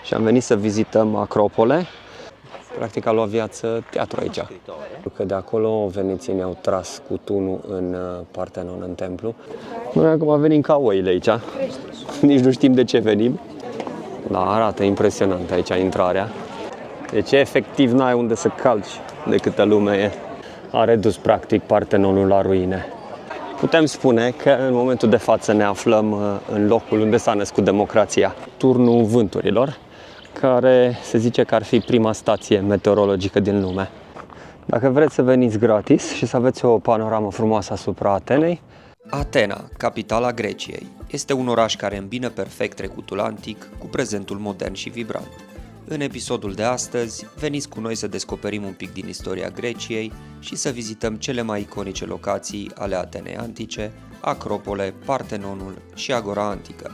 și am venit să vizităm Acropole. Practic a luat viață teatru aici. Că de acolo venețienii au tras cu tunul în Partenon, în templu. Noi acum venim ca oile aici. Nici nu știm de ce venim. Dar arată impresionant aici intrarea. Deci efectiv n-ai unde să calci de câtă lume e. A redus practic Partenonul la ruine. Putem spune că în momentul de față ne aflăm în locul unde s-a născut democrația. Turnul Vânturilor, care se zice că ar fi prima stație meteorologică din lume. Dacă vreți să veniți gratis și să aveți o panoramă frumoasă asupra Atenei. Atena, capitala Greciei, este un oraș care îmbină perfect trecutul antic cu prezentul modern și vibrant. În episodul de astăzi, veniți cu noi să descoperim un pic din istoria Greciei și să vizităm cele mai iconice locații ale Atenei antice, Acropole, Partenonul și Agora antică.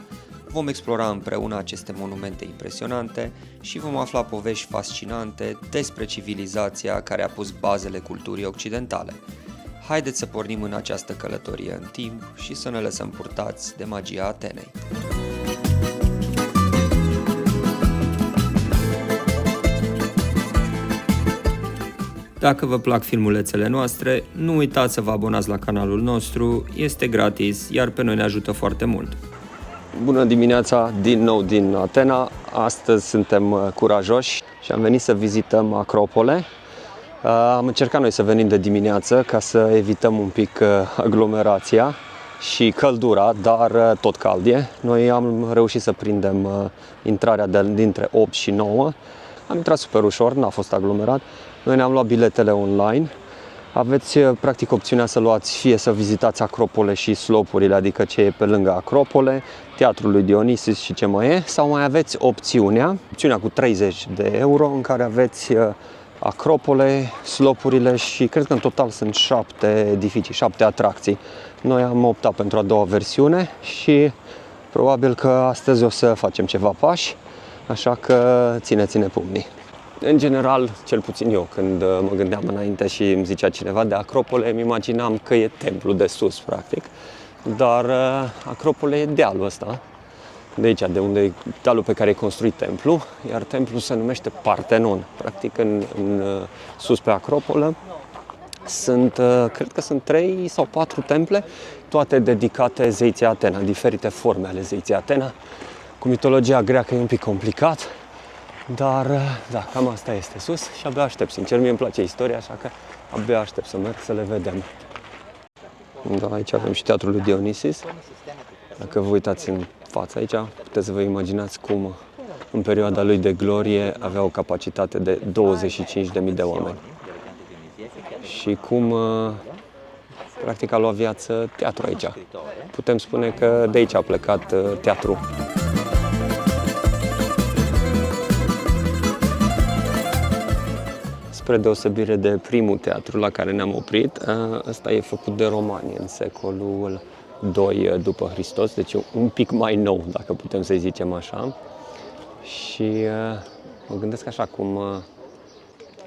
Vom explora împreună aceste monumente impresionante și vom afla povești fascinante despre civilizația care a pus bazele culturii occidentale. Haideți să pornim în această călătorie în timp și să ne lăsăm purtați de magia Atenei. Dacă vă plac filmulețele noastre, nu uitați să vă abonați la canalul nostru, este gratis, iar pe noi ne ajută foarte mult. Bună dimineața, din nou din Atena. Astăzi suntem curajoși și am venit să vizităm Acropole. Am încercat noi să venim de dimineață ca să evităm un pic aglomerația și căldura, dar tot cald e. Noi am reușit să prindem intrarea dintre 8 și 9. Am intrat super ușor, n-a fost aglomerat. Noi ne-am luat biletele online. Aveți practic opțiunea să luați fie să vizitați Acropole și slopurile, adică ce e pe lângă Acropole, Teatrul lui Dionisis și ce mai e, sau mai aveți opțiunea cu 30 de euro în care aveți Acropole, slopurile și cred că în total sunt 7 edificii, 7 atracții. Noi am optat pentru a doua versiune și probabil că astăzi o să facem ceva pași, așa că țineți-ne pumnii. În general, cel puțin eu, când mă gândeam înainte și îmi zicea cineva de Acropole, îmi imaginam că e templul de sus, practic. Dar Acropole e dealul ăsta, de aici, de unde e dealul pe care e construit templu, iar templul se numește Partenon. Practic, în sus pe Acropolă cred că sunt 3 sau 4 temple, toate dedicate zeiței Atena, diferite forme ale zeiței Atena. Cu mitologia greacă e un pic complicat. Dar, da, cam asta este sus și abia aștept, sincer, mie îmi place istoria, așa că abia aștept să merg să le vedem. Da, aici avem și Teatrul lui Dionisis. Dacă vă uitați în față aici, puteți să vă imaginați cum în perioada lui de glorie avea o capacitate de 25.000 de oameni. Și cum, practic, a luat viață teatru aici. Putem spune că de aici a plecat teatru. Spre deosebire de primul teatru la care ne-am oprit, ăsta e făcut de romani în secolul II după Hristos, deci un pic mai nou, dacă putem să-i zicem așa. Și mă gândesc așa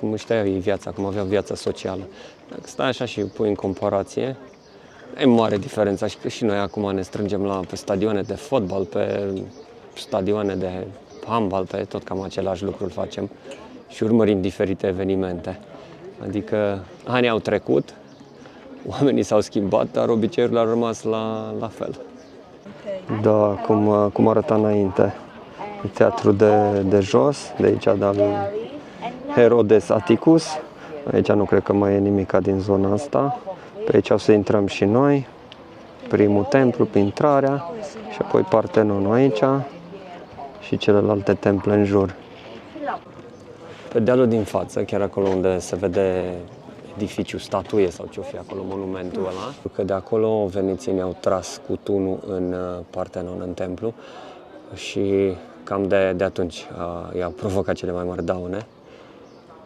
cum își trăiau ei viața, cum aveau viața socială. Dacă stai așa și pui în comparație, e mare diferența și că și noi acum ne strângem pe stadioane de fotbal, pe stadioane de handbal, pe tot cam același lucru facem. Și urmărim diferite evenimente. Adică anii au trecut, oamenii s-au schimbat, dar obiceiurile au rămas la fel. Da, cum arăta înainte. Teatrul de jos, de aici, de-al Herodes Atticus. Aici nu cred că mai e nimica din zona asta. Pe aici o să intrăm și noi. Primul templu, pe intrarea, și apoi Partenonul aici și celelalte temple în jur. Pe dealul din față, chiar acolo unde se vede edificiul, statuie sau ce-o fi acolo, monumentul ăla, că de acolo venețienii au tras cu tunul în Partenon, în templu, și cam de atunci i-au provocat cele mai mari daune.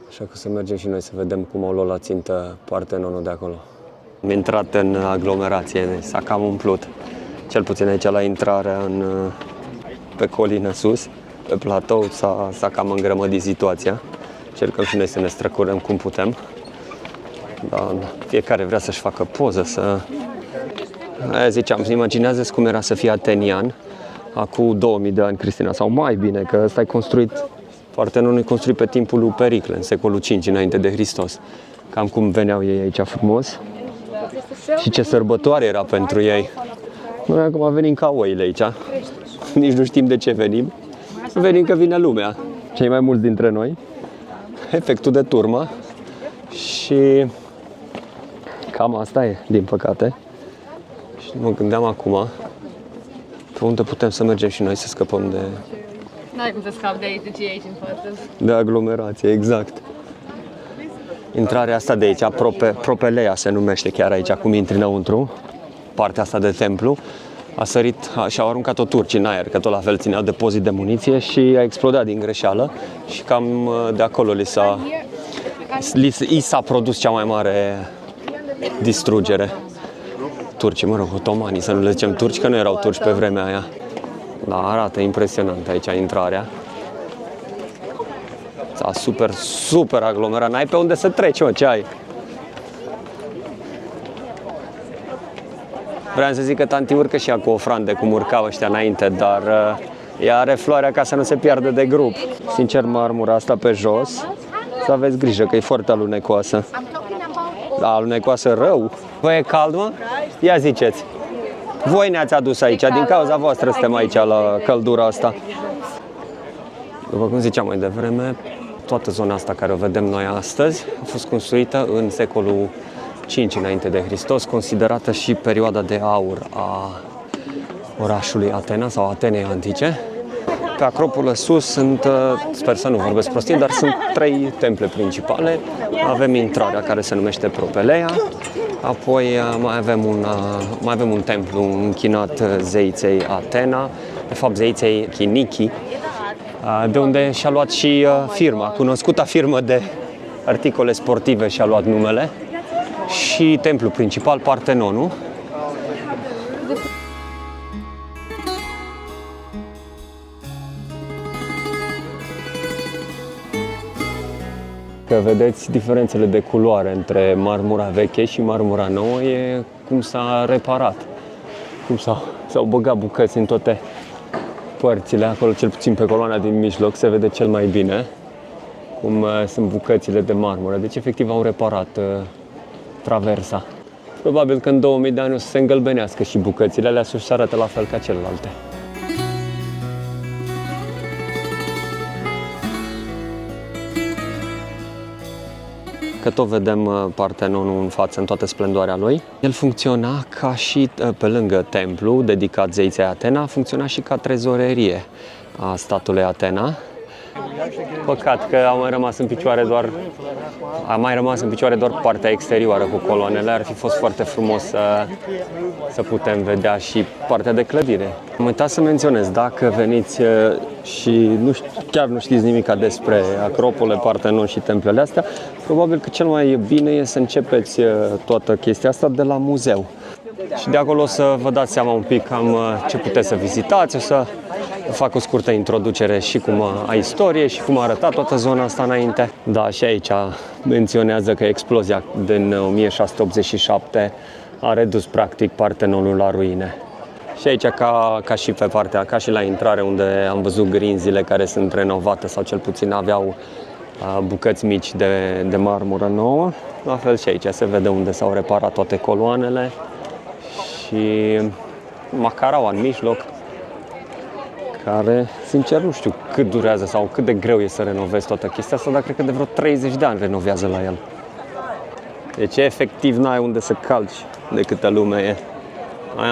Așa că să mergem și noi să vedem cum au luat la țintă Partenonul de acolo. Am intrat în aglomerație, s-a cam umplut, cel puțin aici la intrarea pe colină sus, pe platou s-a cam îngrămădit situația. Încercăm și noi să ne străcurăm cum putem. Dar fiecare vrea să-și facă poză, Aia ziceam, imaginează-ți cum era să fii atenian acum 2000 de ani, Cristina, sau mai bine, că ăsta e construit, Partenonul e construit pe timpul lui Pericle, în secolul 5 înainte de Hristos. Cam cum veneau ei aici frumos. Și ce sărbătoare era pentru ei. Noi acum venim ca oile aici. Nici nu știm de ce venim. Venim că vine lumea. Cei mai mulți dintre noi. Efectul de turmă. Și cam asta e, din păcate. Și mă gândeam acum pe unde putem să mergem și noi să scăpăm de... N-ai cum să scapi de aici, de ce e aici în față. De aglomerație, exact. Intrarea asta de aici, Propelea se numește chiar aici, cum intri înăuntru, partea asta de templu, a sărit și-au aruncat-o turcii în aer, că tot la fel țineau depozit de muniție și a explodat din greșeală și cam de acolo i s-a produs cea mai mare distrugere. Turcii, mă rog, otomanii, să nu le zicem turci, că nu erau turci pe vremea aia. Dar arată impresionant aici intrarea. S-a super aglomerat, n-ai pe unde să treci, mă, ce ai? Vreau să zic că tanti urcă și ea cu ofrande, cum urcau ăștia înainte, dar ea are floarea ca să nu se piardă de grup. Sincer, marmura asta pe jos, să aveți grijă că e foarte alunecoasă. Da, alunecoasă rău. Vă e cald, mă? Ia ziceți. Voi ne-ați adus aici, din cauza voastră suntem aici la căldura asta. După cum ziceam mai devreme, toată zona asta care o vedem noi astăzi a fost construită în secolul 5 înainte de Hristos, considerată și perioada de aur a orașului Atena sau Atenei antice. Pe Acropolă sus sunt, sper să nu vorbesc prostii, dar sunt 3 temple principale. Avem intrarea care se numește Propelea, apoi mai avem un templu închinat zeiței Atena, de fapt zeiței Kiniki, de unde și-a luat și firma, cunoscuta firmă de articole sportive și-a luat numele, și templul principal, Partenonul. Că vedeți diferențele de culoare între marmura veche și marmura nouă, e cum s-a reparat, cum s-au băgat bucăți în toate părțile, acolo cel puțin pe coloana din mijloc se vede cel mai bine cum sunt bucățile de marmură, deci efectiv au reparat traversa. Probabil că în 2000 de ani o să se îngălbenească și bucățile alea și să arate la fel ca celelalte. Că tot vedem Partenonul în față, în toată splendoarea lui. El funcționa ca și, pe lângă templu dedicat zeiței Atena, funcționa și ca trezorerie a statului Atena. Păcat că a mai rămas în picioare doar partea exterioară cu coloanele. Ar fi fost foarte frumos să putem vedea și partea de clădire. Am uitat să menționez, dacă veniți și chiar nu știți nimic despre Acropole, Partenon și templele astea, probabil că cel mai bine e să începeți toată chestia asta de la muzeu. Și de acolo o să vă dați seama un pic cam ce puteți să vizitați. O să fac o scurtă introducere și a istoriei și cum a arătat toată zona asta înainte. Da, și aici menționează că explozia din 1687 a redus practic Partenonul la ruine. Și aici, ca și pe partea, ca și la intrare, unde am văzut grinzile care sunt renovate sau cel puțin aveau bucăți mici de marmură nouă, la fel și aici se vede unde s-au reparat toate coloanele și macaraua în mijloc, care, sincer, nu știu cât durează sau cât de greu e să renovezi toată chestia asta, dar cred că de vreo 30 de ani renovează la el. Deci, efectiv, n-ai unde să calci de câtă lume e.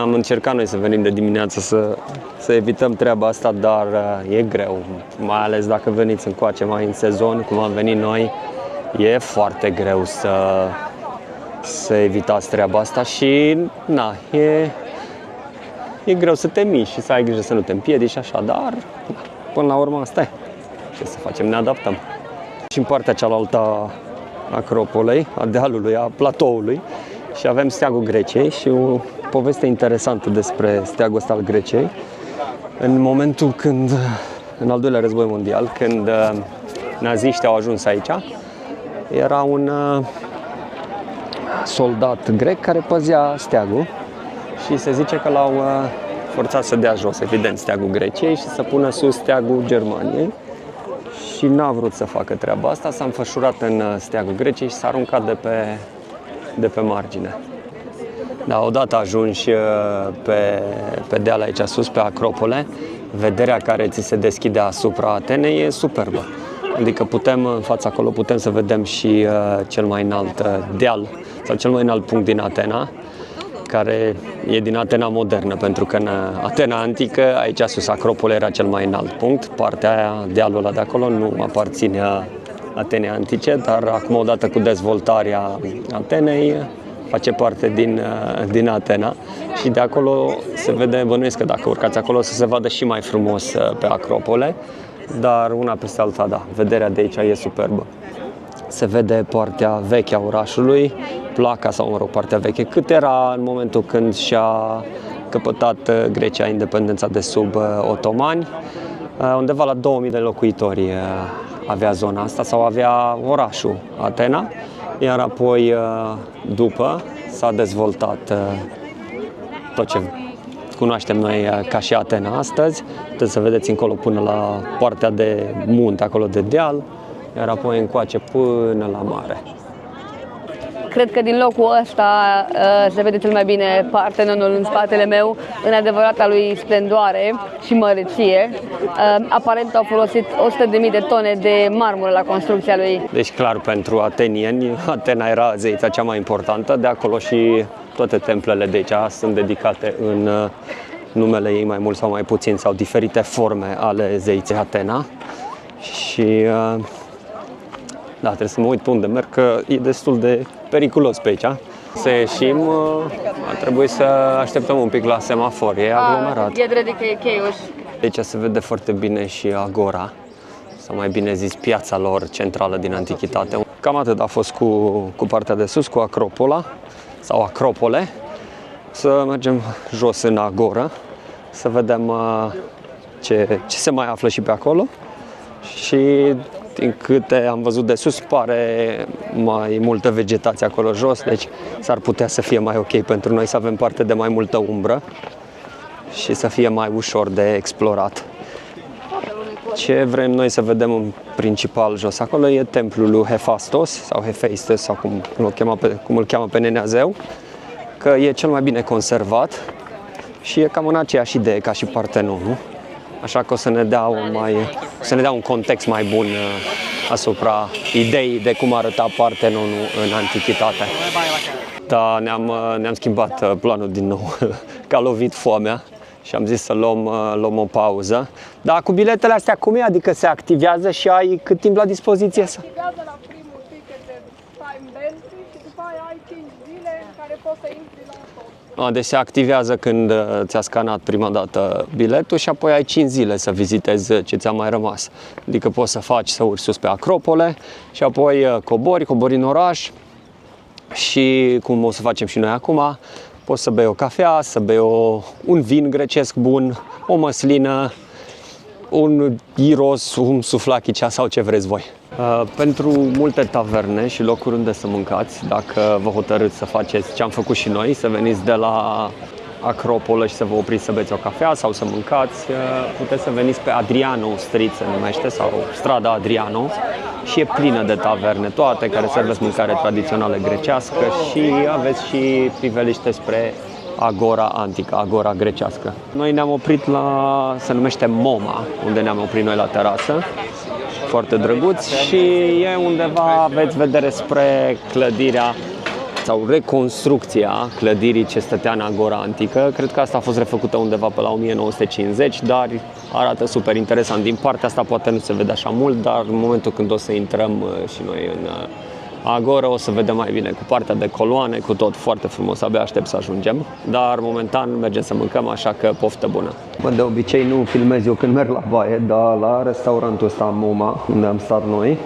Am încercat noi să venim de dimineață să evităm treaba asta, dar e greu, mai ales dacă veniți încoace mai în sezon, cum am venit noi, e foarte greu să evitați treaba asta și, e greu să te miști și să ai grijă să nu te împiedici așa, dar până la urmă asta e. Ce să facem, ne adaptăm. Și în partea cealaltă a Acropolei, a dealului, a platoului, și avem steagul Greciei și o poveste interesantă despre steagul ăsta al Greciei. În momentul când, în al doilea război mondial, când naziștii au ajuns aici, era un soldat grec care păzea steagul și se zice că l-au forțat să dea jos, evident, steagul Greciei și să pună sus steagul Germaniei. Și n-a vrut să facă treaba asta, s-a înfășurat în steagul Greciei și s-a aruncat de pe margine. Da, odată ajungi pe deal aici sus, pe Acropole, vederea care ți se deschide asupra Atenei e superbă. Adică în fața acolo putem să vedem și cel mai înalt deal sau cel mai înalt punct din Atena, care e din Atena modernă, pentru că în Atena antică, aici sus, Acropole era cel mai înalt punct. Partea aia, dealul ăla de acolo, nu aparținea Atenei antice, dar acum, odată cu dezvoltarea Atenei, face parte din Atena și de acolo se vede, bănuiesc că dacă urcați acolo să se vadă și mai frumos pe Acropole, dar una peste alta, da, vederea de aici e superbă. Se vede partea veche a orașului, placa sau, mă rog, partea veche, cât era în momentul când și-a căpătat Grecia independența de sub otomani. Undeva la 2000 de locuitori avea zona asta sau avea orașul Atena, iar apoi după s-a dezvoltat tot ce cunoaștem noi ca și Atena astăzi. Puteți să vedeți încolo până la partea de munte, acolo de deal, iar apoi încoace până la mare. Cred că din locul ăsta se vede cel mai bine Partenonul în spatele meu, în adevărata lui splendoare și măreție. Aparent au folosit 100.000 de tone de marmură la construcția lui. Deci clar, pentru atenieni, Atena era zeița cea mai importantă, de acolo și toate templele de aici sunt dedicate în numele ei, mai mult sau mai puțin, sau diferite forme ale zeiței Atena. Și da, trebuie să mă uit pe unde merg, că e destul de periculos pe aici. Să ieșim, a trebuit să așteptăm un pic la semafor, e aglomerat. Get ready că e chaos. Aici se vede foarte bine și Agora, sau mai bine zis piața lor centrală din antichitate. Cam atât a fost cu partea de sus, cu Acropola sau Acropole. Să mergem jos în Agora, să vedem ce se mai află și pe acolo. Și din câte am văzut de sus, pare mai multă vegetație acolo jos, deci s-ar putea să fie mai ok pentru noi să avem parte de mai multă umbră și să fie mai ușor de explorat. Ce vrem noi să vedem în principal jos acolo e templul lui Hephaistos sau Hephaistos sau cum îl cheamă pe nenea zeu, că e cel mai bine conservat și e cam în aceeași idee ca și Partenonul. Așa că o să ne dea un context mai bun asupra ideii de cum arăta Partenonul în antichitate. Da, ne-am schimbat planul din nou, că a lovit foamea și am zis să luăm o pauză. Dar cu biletele astea cum e? Adică se activează și ai cât timp la dispoziție? Se activează la primul ticket de time entry și după aia ai 5 zile în care poți să intri la tot. Deci se activează când ți-a scanat prima dată biletul și apoi ai 5 zile să vizitezi ce ți-a mai rămas. Adică poți să faci, să urci sus pe Acropole și apoi cobori în oraș și cum o să facem și noi acum, poți să bei o cafea, să bei un vin grecesc bun, o măslină, un gyros, un souvlaki sau ce vreți voi. Pentru multe taverne și locuri unde să mâncați, dacă vă hotărâți să faceți ce am făcut și noi, să veniți de la Acropolă și să vă opriți să beți o cafea sau să mâncați, puteți să veniți pe Adriano Street, se numește, sau strada Adriano, și e plină de taverne, toate care servesc mâncare tradițională grecească și aveți și priveliște spre Agora antică, Agora grecească. Noi ne-am oprit se numește MoMA, unde ne-am oprit noi la terasă, foarte drăguț, și e undeva, aveți vedere spre clădirea sau reconstrucția clădirii ce stătea în Agora antică. Cred că asta a fost refăcută undeva pe la 1950, dar arată super interesant. Din partea asta poate nu se vede așa mult, dar în momentul când o să intrăm și noi în Agora o să vedem mai bine, cu partea de coloane, cu tot foarte frumos, abia aștept să ajungem. Dar momentan mergem să mâncăm, așa că poftă bună. De obicei nu filmez eu când merg la baie, dar la restaurantul ăsta MoMA, unde am stat noi,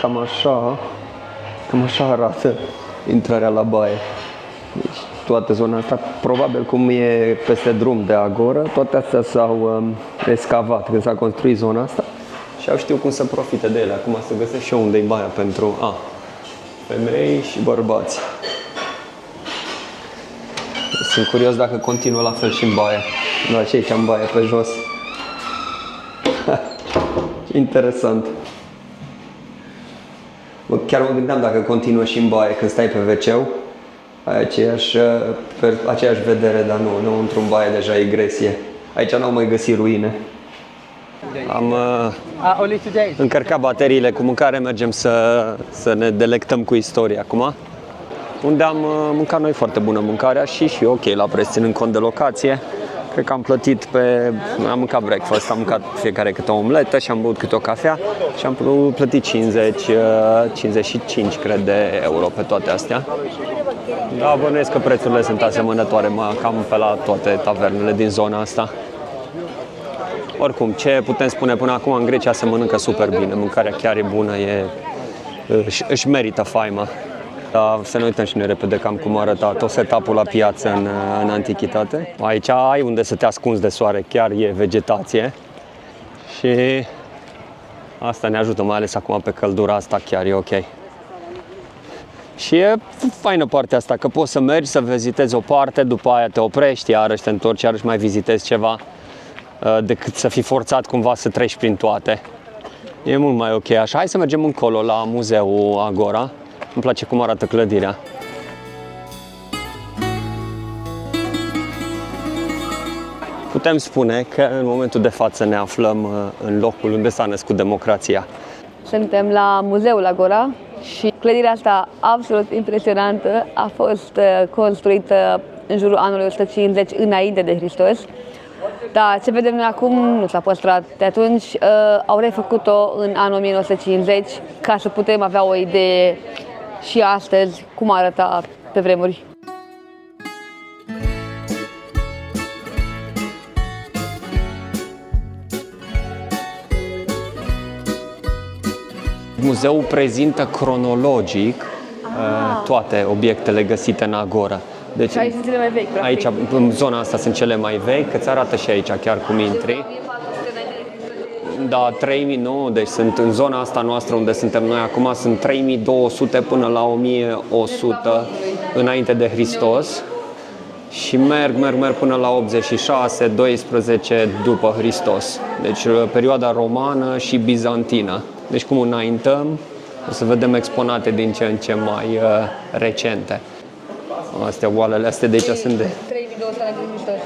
cam așa arată intrarea la baie. Deci toată zona asta, probabil cum e peste drum de Agora, toate astea s-au escavat când s-a construit zona asta și au știut cum să profite de ele. Acum să găsesc și eu unde-i baia pentru femei și bărbați. Sunt curios dacă continuă la fel și în baie. Da, și aici în baie pe jos. Interesant. Chiar mă gândeam dacă continuă și în baie când stai pe WC-ul. Ai aceeași vedere, dar nu într-un baie deja e gresie. Aici n-au mai găsit ruine. Am încărcat bateriile cu mâncare, mergem să ne delectăm cu istoria acum. Unde am mâncat noi foarte bună mâncarea și ok la preț, ținând cont de locație. Cred că am plătit am mâncat breakfast, am mâncat fiecare câte o omletă și am băut câte o cafea și am plătit 55, cred, de euro pe toate astea. Da, bănuiesc că prețurile sunt asemănătoare, cam pe la toate tavernele din zona asta. Oricum, ce putem spune până acum, în Grecia se mănâncă super bine, mâncarea chiar e bună, își merită faima. Dar să ne uităm și noi repede cam cum arăta tot setup-ul la piață în antichitate. Aici ai unde să te ascunzi de soare, chiar e vegetație și asta ne ajută, mai ales acum pe căldura asta, chiar e ok. Și e faină partea asta, că poți să mergi, să vizitezi o parte, după aia te oprești, iarăși te întorci, iarăși mai vizitezi ceva, decât să fii forțat cumva să treci prin toate. E mult mai ok așa. Hai să mergem încolo la muzeul Agora. Îmi place cum arată clădirea. Putem spune că în momentul de față ne aflăm în locul unde s-a născut democrația. Suntem la Muzeul Agora și clădirea asta absolut impresionantă a fost construită în jurul anului 150 înainte de Hristos. Dar ce vedem noi acum nu s-a păstrat. De atunci au refăcut-o în anul 1950 ca să putem avea o idee și astăzi cum arăta pe vremuri. Muzeul prezintă cronologic toate obiectele găsite în Agora. Deci, Și aici sunt cele mai vechi, practic. Aici, în zona asta, sunt cele mai vechi, că ți arată și aici chiar cum intri. Da, 3009, deci sunt în zona asta noastră unde suntem noi acum, sunt 3200 până la 1100 înainte de Hristos și merg până la 86, 12 după Hristos. Deci perioada romană și bizantină. Deci cum înaintăm, o să vedem exponate din ce în ce mai recente. Astea oalele astea de aici sunt de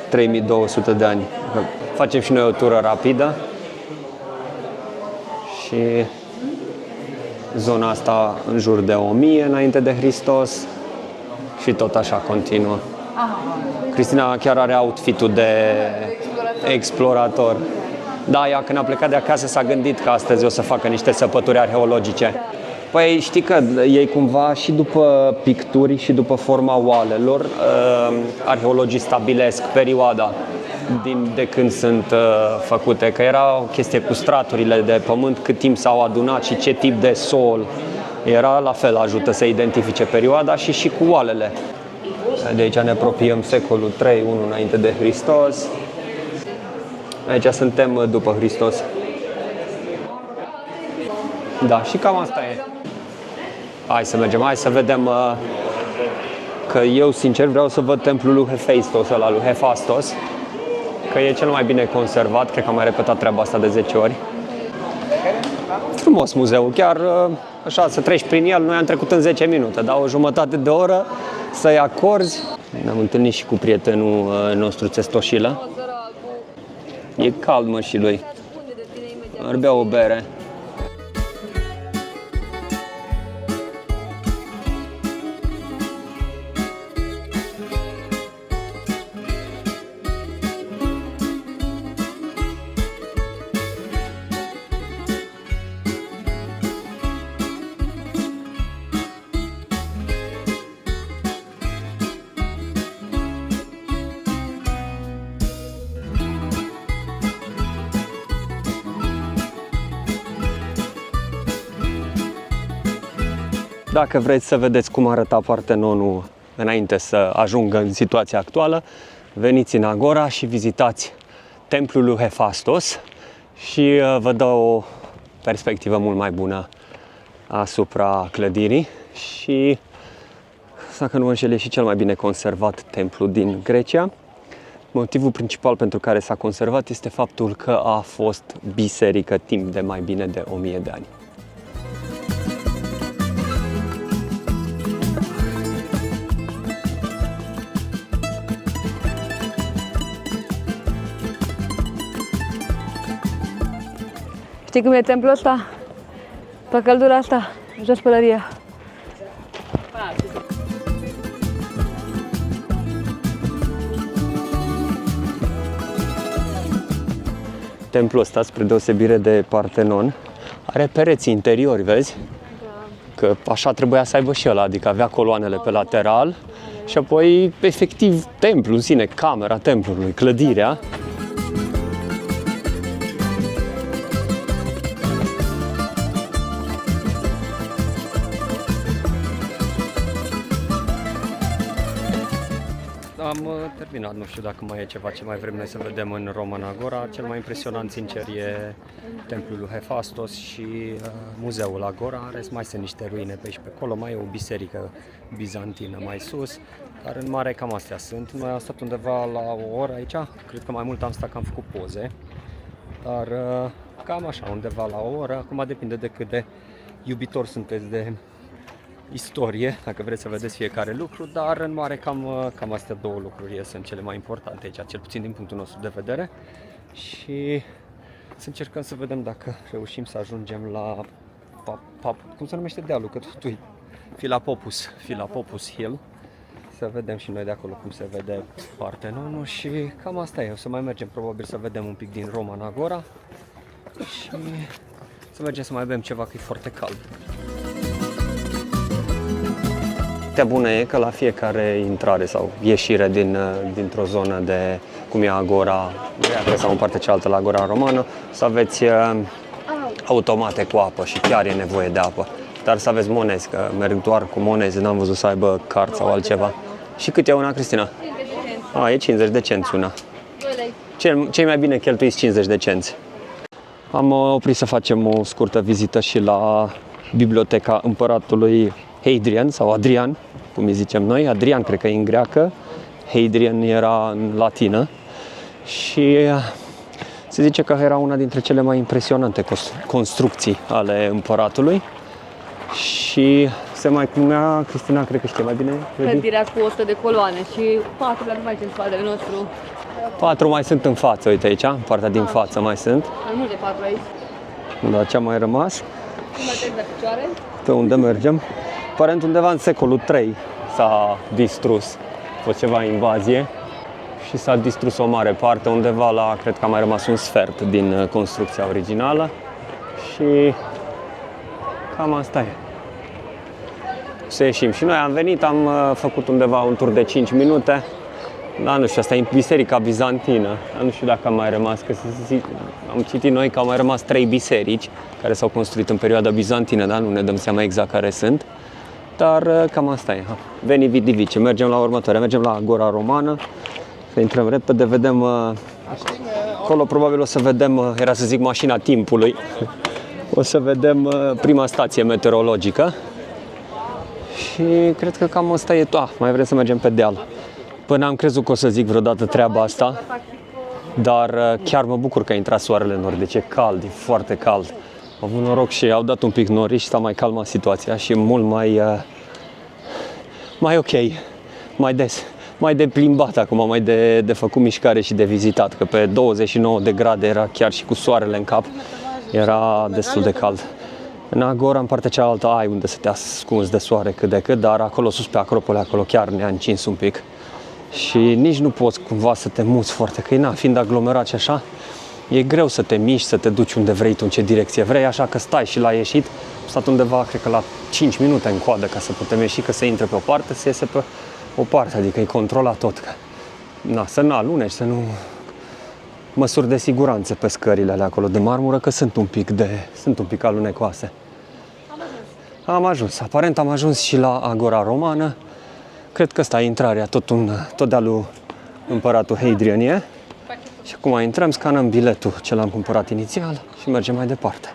3200 de ani. Facem și noi o tură rapidă. Și zona asta în jur de 1000 înainte de Hristos și tot așa continuă. Cristina chiar are outfit-ul de explorator. Da, ea când a plecat de acasă s-a gândit că astăzi o să facă niște săpături arheologice. Păi știi că ei cumva și după picturi și după forma oalelor, arheologii stabilesc perioada de când sunt făcute, că era o chestie cu straturile de pământ, cât timp s-au adunat și ce tip de sol era, la fel ajută să identifice perioada și cu oalele. De aici ne apropiem secolul 3-1 înainte de Hristos. Aici suntem după Hristos. Da, și cam asta e. Hai să mergem, hai să vedem, că eu sincer vreau să văd templul lui Hephaistos, ăla lui Hephaistos, că e cel mai bine conservat, cred că am mai repetat treaba asta de 10 ori. Frumos muzeul, chiar așa, să treci prin el, noi am trecut în 10 minute, dar o jumătate de oră să-i acorzi. Ne-am întâlnit și cu prietenul nostru, Țestoșilă. E cald, mă, și lui. Ar bea o bere. Dacă vreți să vedeți cum arăta Partenonul înainte să ajungă în situația actuală, veniți în Agora și vizitați templul lui Hephaistos și vă dă o perspectivă mult mai bună asupra clădirii și, dacă nu mă înșel, e și cel mai bine conservat templu din Grecia. Motivul principal pentru care s-a conservat este faptul că a fost biserică timp de mai bine de 1000 de ani. Știi cum e templul ăsta? Pe căldura asta, jos pălăria. Templul ăsta, spre deosebire de Partenon, are pereți interiori, vezi? Că așa trebuia să aibă și ăla, adică avea coloanele pe lateral și apoi, efectiv, templul în sine, camera templului, clădirea. Am terminat, nu știu dacă mai e ceva ce mai vrem noi să vedem în Roman Agora. Cel mai impresionant, sincer, e templul lui Hefastos și muzeul Agora. Rest mai sunt niște ruine pe aici pe acolo, mai e o biserică bizantină mai sus, dar în mare cam astea sunt. Noi am stat undeva la o oră aici, cred că mai mult am stat că am făcut poze, dar cam așa, undeva la o oră. Acum depinde de cât de iubitori sunteți de istorie, dacă vreți să vedeți fiecare lucru, dar în mare cam astea două lucruri sunt cele mai importante aici, cel puțin din punctul nostru de vedere. Și să încercăm să vedem dacă reușim să ajungem la cum se numește dealul, că tot Philapopus Hill. Să vedem și noi de acolo cum se vede Partenonul și cam asta e. O să mai mergem probabil să vedem un pic din Roman Agora și să mergem să mai bem ceva, că e foarte cald. Partea bună e că la fiecare intrare sau ieșire dintr-o zonă de cum e Agora sau în partea cealaltă la Agora Romană, să aveți automate cu apă și chiar e nevoie de apă. Dar să aveți monezi, că merg doar cu monezi, n-am văzut să aibă card sau altceva. Și cât e una, Cristina? 50 de E 50 de cenți una. 2 lei. Cei mai bine cheltuiți 50 de cenți. Am oprit să facem o scurtă vizită și la biblioteca împăratului Hadrian sau Adrian, cum îi zicem noi. Adrian cred că e în greacă, Hadrian era în latină și se zice că era una dintre cele mai impresionante construcții ale împăratului și se mai numea, Cristina cred că știe mai bine, Clădirea cu 100 de coloane și 4 la mai în spatele nostru. 4 mai sunt în față, uite aici, în partea din față mai sunt. Mai mult de 4 aici. Da, ce a mai rămas? Cum mergem de picioare? Pe unde mergem? Aparent undeva în secolul 3 s-a distrus, a fost ceva invazie și s-a distrus o mare parte, undeva la, cred că a mai rămas un sfert din construcția originală și cam asta e. Să ieșim și noi, am venit, am făcut undeva un tur de 5 minute, dar nu știu, asta e biserica bizantină, dar nu știu dacă a mai rămas, că am citit noi că au mai rămas 3 biserici care s-au construit în perioada bizantină, dar nu ne dăm seama exact care sunt. Dar cam asta e. Veni vidi vici. Mergem la următoarea. Mergem la Agora Romană. Să intrăm repede, vedem acolo probabil o să vedem, era să zic mașina timpului. O să vedem prima stație meteorologică. Și cred că cam asta e tot. Mai vrem să mergem pe deal. Până am crezut că o să zic vreodată treaba asta. Dar chiar mă bucur că a intrat soarele în nord. Deci e cald, e foarte cald. Au avut noroc și au dat un pic nori și s-a mai calmat situația și mult mai ok, mai des, mai de plimbat acum, mai de făcut mișcare și de vizitat, că pe 29 de grade era chiar și cu soarele în cap, era destul de cald. În Agora, în partea cealaltă, ai unde să te ascunzi de soare cât de cât, dar acolo sus pe Acropole, acolo chiar ne-a încins un pic. Și nici nu poți cumva să te muți foarte, că fiind aglomerat și așa, e greu să te miști, să te duci unde vrei tu, în ce direcție vrei, așa că stai și la ieșit. Am stat undeva, cred că la 5 minute în coadă ca să putem ieși, că să intre pe o parte, să iese pe o parte, adică e controlat tot. Că, să nu alunești, să nu... Măsuri de siguranță pe scările alea acolo de marmură, că sunt un pic alunecoase. Am ajuns, aparent am ajuns și la Agora Romană. Cred că ăsta e intrarea, tot dealul împăratul Hadrian e. Și acum intrăm, scanăm biletul ce l-am cumpărat inițial și mergem mai departe.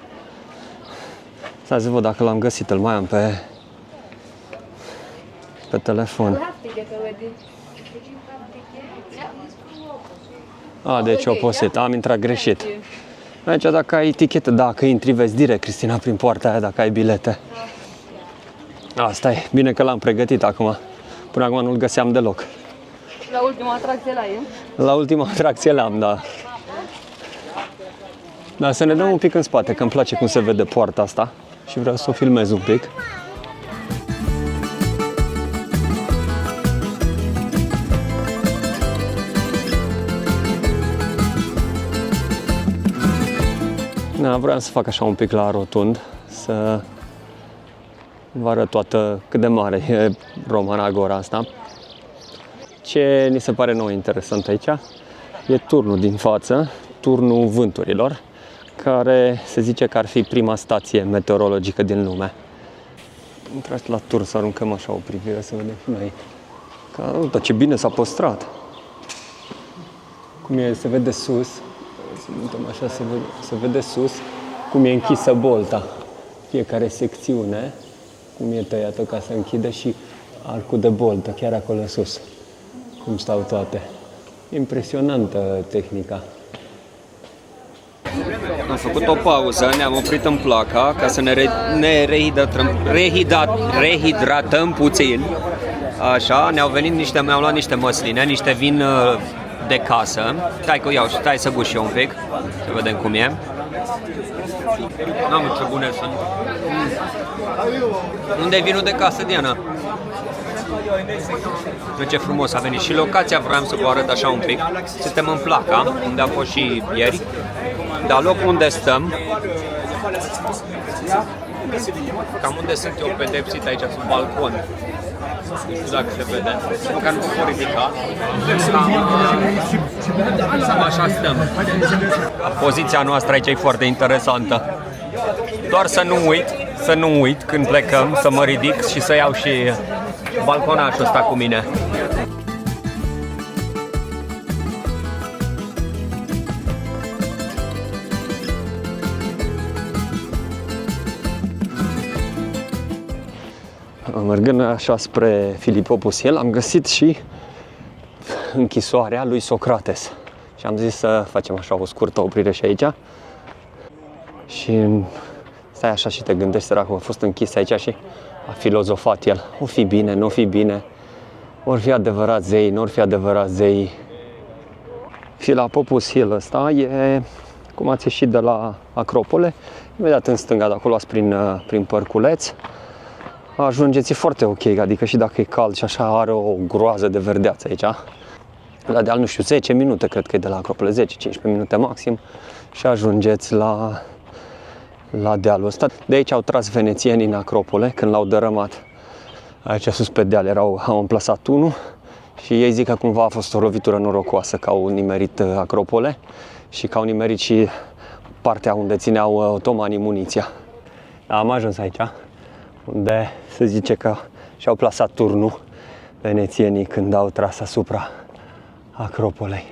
Stai să văd dacă l-am găsit, îl mai am pe telefon. Deci oposit. Am intrat greșit. Aici dacă ai etichetă, dacă intri, vezi direct, Cristina, prin poarta aia, dacă ai bilete. Asta e. Bine că l-am pregătit acum. Până acum nu-l găseam deloc. La ultima atracție l-ai, La ultima atracție l-am, da. Dar să ne dăm un pic în spate, că îmi place cum se vede poarta asta și vreau să o filmez un pic. Da, vreau să fac așa un pic la rotund, să vă arăt toată cât de mare e Roman Agora asta. Ce ni se pare nou interesant aici e turnul din față, turnul vânturilor, care se zice că ar fi prima stație meteorologică din lume. Intrați la turn să aruncăm așa o privire să vedem și noi. Dar ce bine s-a păstrat! Cum e, se vede sus, să mutăm așa, se vede sus cum e închisă bolta. Fiecare secțiune, cum e tăiată ca să închide și arcul de boltă, chiar acolo sus. Cum stau toate. Impresionantă tehnica. Am făcut o pauză, ne-am oprit în Placa ca să ne rehidratăm puțin. Așa, mi-au luat niște măsline, niște vin de casă. Stai să gust și eu un pic, să vedem cum e. N-am ce bune sunt. Unde e vinul de casă, Diana? Ce frumos a venit. Și locația vreau să vă arăt așa un pic. Suntem în Placa, unde a fost și ieri. Dar locul unde stăm, cam unde sunt eu pedepsit aici, sub balcon. Nu știu dacă se vede, măcar nu pot ridica. Cam așa stăm. Poziția noastră aici e foarte interesantă. Doar să nu uit când plecăm, să mă ridic și să iau și balconașul ăsta cu mine. Mergând așa spre Filipopus-Hiel, am găsit și închisoarea lui Socrates. Și am zis să facem așa o scurtă oprire și aici. Și stai așa și te gândești, săracul a fost închis aici și a filozofat el. O fi bine, nu o fi bine, ori fi adevărat zei, nu ori fi adevărat zei. Filipopus-Hiel ăsta e, cum ați ieșit de la Acropole, imediat în stânga, de acolo prin Părculeț. Ajungeți, e foarte ok, adică și dacă e cald și așa are o groază de verdeață aici. La deal, nu știu, 10 minute cred că e de la Acropole, 10-15 minute maxim și ajungeți la dealul ăsta. De aici au tras venețienii în Acropole când l-au dărâmat. Aici sus pe deal au amplasat unul și ei zic că cumva a fost o lovitură norocoasă, că au nimerit Acropole și că au nimerit și partea unde țineau otomanii muniția. Am ajuns aici, unde se zice că și-au plasat turnul venețienii când au tras asupra Acropolei,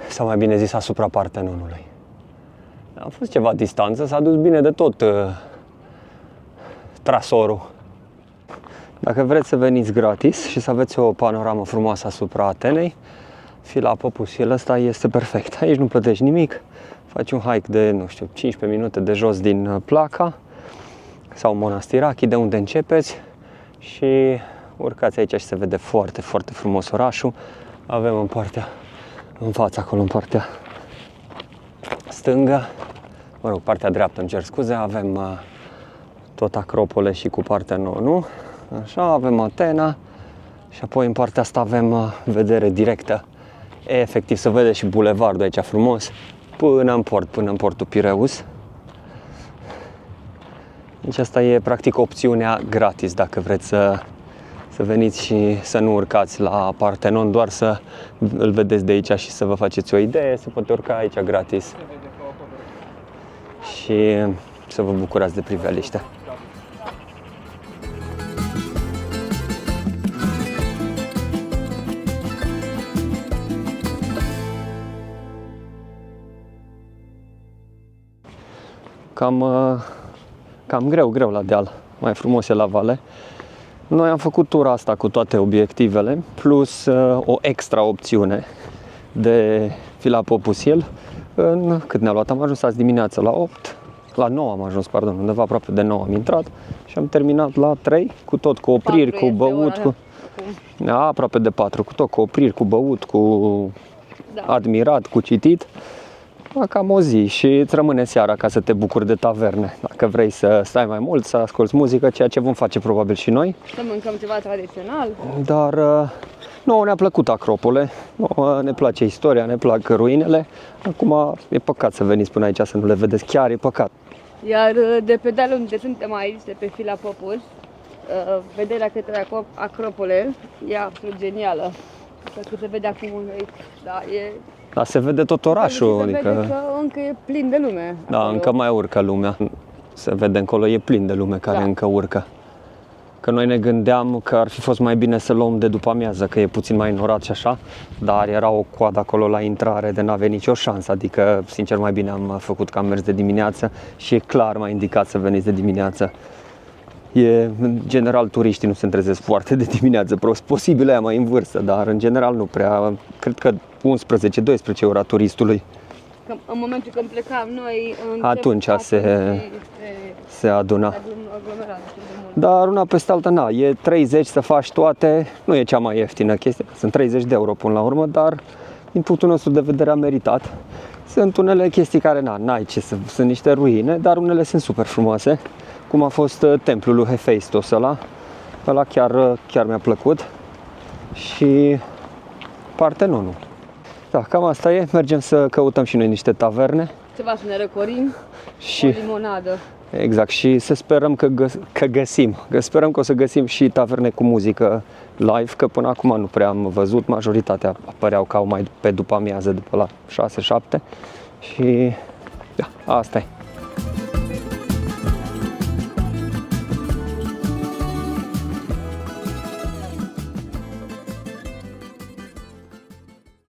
sau mai bine zis asupra Partenonului. A fost ceva distanță, s-a dus bine de tot trasorul. Dacă vreți să veniți gratis și să aveți o panoramă frumoasă asupra Atenei, Filipopus-Hiel ăsta este perfect. Aici nu plătești nimic, faci un hike de, nu știu, 15 minute de jos din Placa sau Monastirachi, de unde începeți, și urcați aici și se vede foarte, foarte frumos orașul. Avem în față, acolo, în partea stângă, partea dreaptă, îmi cer scuze, avem tot Acropole și cu Partenonul, așa, avem Atena și apoi în partea asta avem vedere directă. Efectiv se vede și bulevardul aici frumos până în portul Pireus. Deci asta e practic opțiunea gratis dacă vreți să veniți și să nu urcați la Partenon, doar să îl vedeți de aici și să vă faceți o idee, se poate urca aici gratis și să vă bucurați de priveliște. Cam greu la deal, mai frumos e la vale. Noi am făcut tura asta cu toate obiectivele, plus o extra opțiune de Villa Popusiel. Cât ne-a luat? Am ajuns azi dimineața la 8, la 9 am ajuns, pardon, undeva aproape de 9 am intrat și am terminat la 3, cu tot, cu opriri, 4 cu este băut, ora. cu... aproape de 4, cu tot, cu opriri, cu băut, cu admirat, cu citit. Cam o zi și îți rămâne seara ca să te bucuri de taverne. Dacă vrei să stai mai mult, să asculți muzică, ceea ce vom face probabil și noi. Să mâncăm ceva tradițional. Dar nouă ne-a plăcut Acropole, nouă ne place istoria, ne plac ruinele. Acum e păcat să veniți până aici să nu le vedeți, chiar e păcat. Iar de pe dealul unde suntem aici, de pe Villa Popus, vederea către Acropole e absolut genială. Că se vede acum un aici, da, e... Dar se vede tot orașul, se vede adică că încă e plin de lume. da, acolo. încă mai urcă lumea. Se vede încolo, e plin de lume care încă urcă. Că noi ne gândeam că ar fi fost mai bine să luăm de după amiază, că e puțin mai înorat și așa, dar era o coadă acolo la intrare de n-avea nicio șansă, adică sincer mai bine am făcut că am mers de dimineață și e clar mai indicat să veniți de dimineață. În general turiștii nu se trezesc foarte de dimineață, posibil aia mai în vârstă, dar în general nu prea, cred că 11-12 ora turistului. Că în momentul când plecam noi, Atunci se adună. aglomerat. Dar una peste alta, na, e 30 să faci toate, nu e cea mai ieftină chestie, sunt 30 de euro până la urmă, dar din punctul nostru de vedere a meritat. Sunt unele chestii care, n-ai ce să, sunt niște ruine, dar unele sunt super frumoase, cum a fost templul lui Hephaistos ăla chiar mi-a plăcut și Partenonul. Da, cam asta e, mergem să căutăm și noi niște taverne. Ceva să ne răcorim, Și... o limonadă. Exact, și să sperăm că găsim. Sperăm că o să găsim și taverne cu muzică live, că până acum nu prea am văzut. Majoritatea apăreau ca mai pe după amiază, după la 6-7. Și da, asta e.